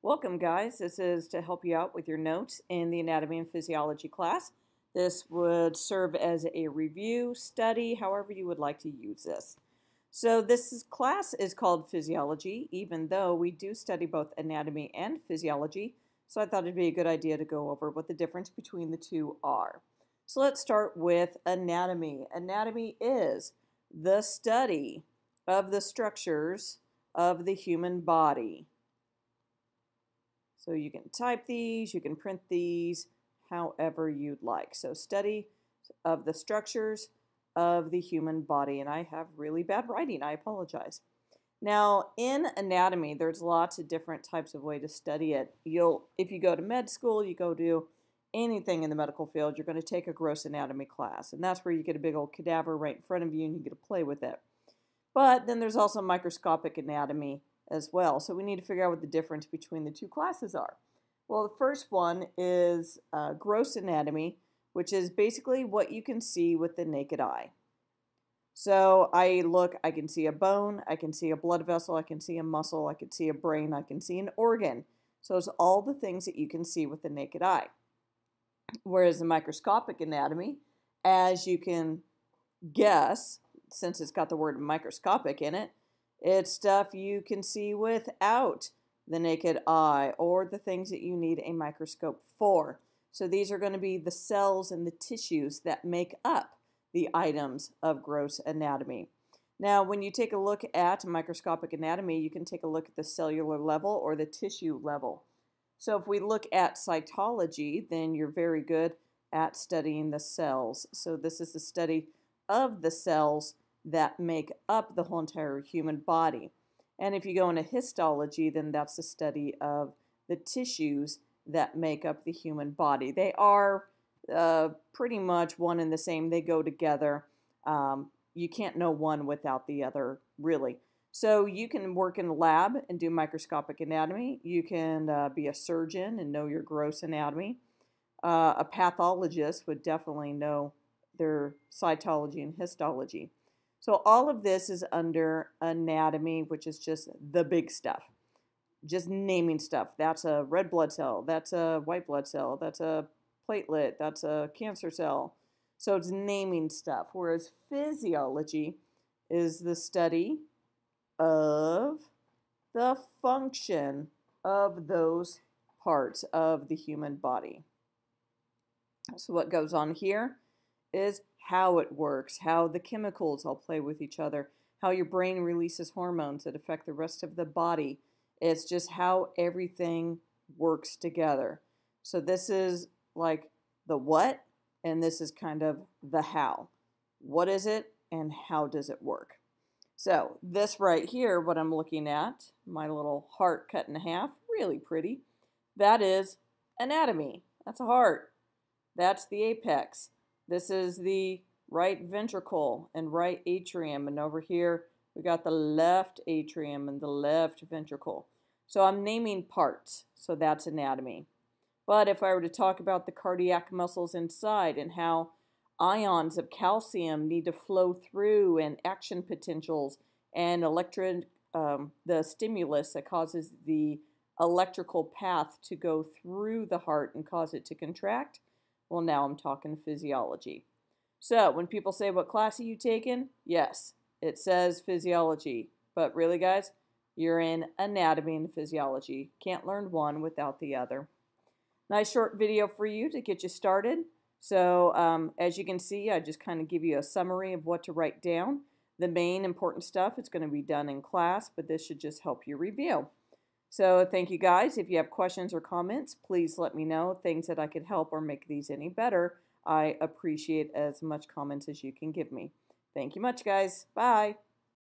Welcome, guys. This is to help you out with your notes in the Anatomy and Physiology class. This would serve as a review, study, however you would like to use this. So this class is called Physiology, even though we do study both anatomy and physiology. So I thought it'd be a good idea to go over what the difference between the two are. So let's start with anatomy. Anatomy is the study of the structures of the human body. So you can type these, you can print these, however you'd like. So study of the structures of the human body. And I have really bad writing, I apologize. Now, in anatomy, there's lots of different types of way to study it. If you go to med school, you go to anything in the medical field, you're going to take a gross anatomy class. And that's where you get a big old cadaver right in front of you and you get to play with it. But then there's also microscopic anatomy as well. So we need to figure out what the difference between the two classes are. Well, the first one is gross anatomy, which is basically what you can see with the naked eye. So I can see a bone, I can see a blood vessel, I can see a muscle, I can see a brain, I can see an organ. So it's all the things that you can see with the naked eye. Whereas the microscopic anatomy, as you can guess, since it's got the word microscopic in it, it's stuff you can see without the naked eye or the things that you need a microscope for. So these are going to be the cells and the tissues that make up the items of gross anatomy. Now, when you take a look at microscopic anatomy, you can take a look at the cellular level or the tissue level. So if we look at cytology, then you're very good at studying the cells. So this is the study of the cells that make up the whole entire human body. And if you go into histology, then that's the study of the tissues that make up the human body. They are pretty much one and the same. They go together. You can't know one without the other, really. So you can work in a lab and do microscopic anatomy. You can be a surgeon and know your gross anatomy. A pathologist would definitely know their cytology and histology. So all of this is under anatomy, which is just the big stuff. Just naming stuff. That's a red blood cell. That's a white blood cell. That's a platelet. That's a cancer cell. So it's naming stuff. Whereas physiology is the study of the function of those parts of the human body. So what goes on here is how it works, how the chemicals all play with each other, how your brain releases hormones that affect the rest of the body. It's just how everything works together. So this is like the what, and this is kind of the how. What is it, and how does it work? So this right here, what I'm looking at, my little heart cut in half, really pretty, that is anatomy. That's a heart. That's the apex. This is the right ventricle and right atrium, and over here we got the left atrium and the left ventricle. So I'm naming parts, so that's anatomy. But if I were to talk about the cardiac muscles inside and how ions of calcium need to flow through and action potentials and the stimulus that causes the electrical path to go through the heart and cause it to contract, well, now I'm talking physiology. So when people say, what class are you taking? Yes, it says physiology. But really, guys, you're in anatomy and physiology. Can't learn one without the other. Nice short video for you to get you started. So as you can see, I just kind of give you a summary of what to write down. The main important stuff is going to be done in class, but this should just help you review. So thank you, guys. If you have questions or comments, please let me know. Things that I could help or make these any better. I appreciate as much comments as you can give me. Thank you much, guys. Bye.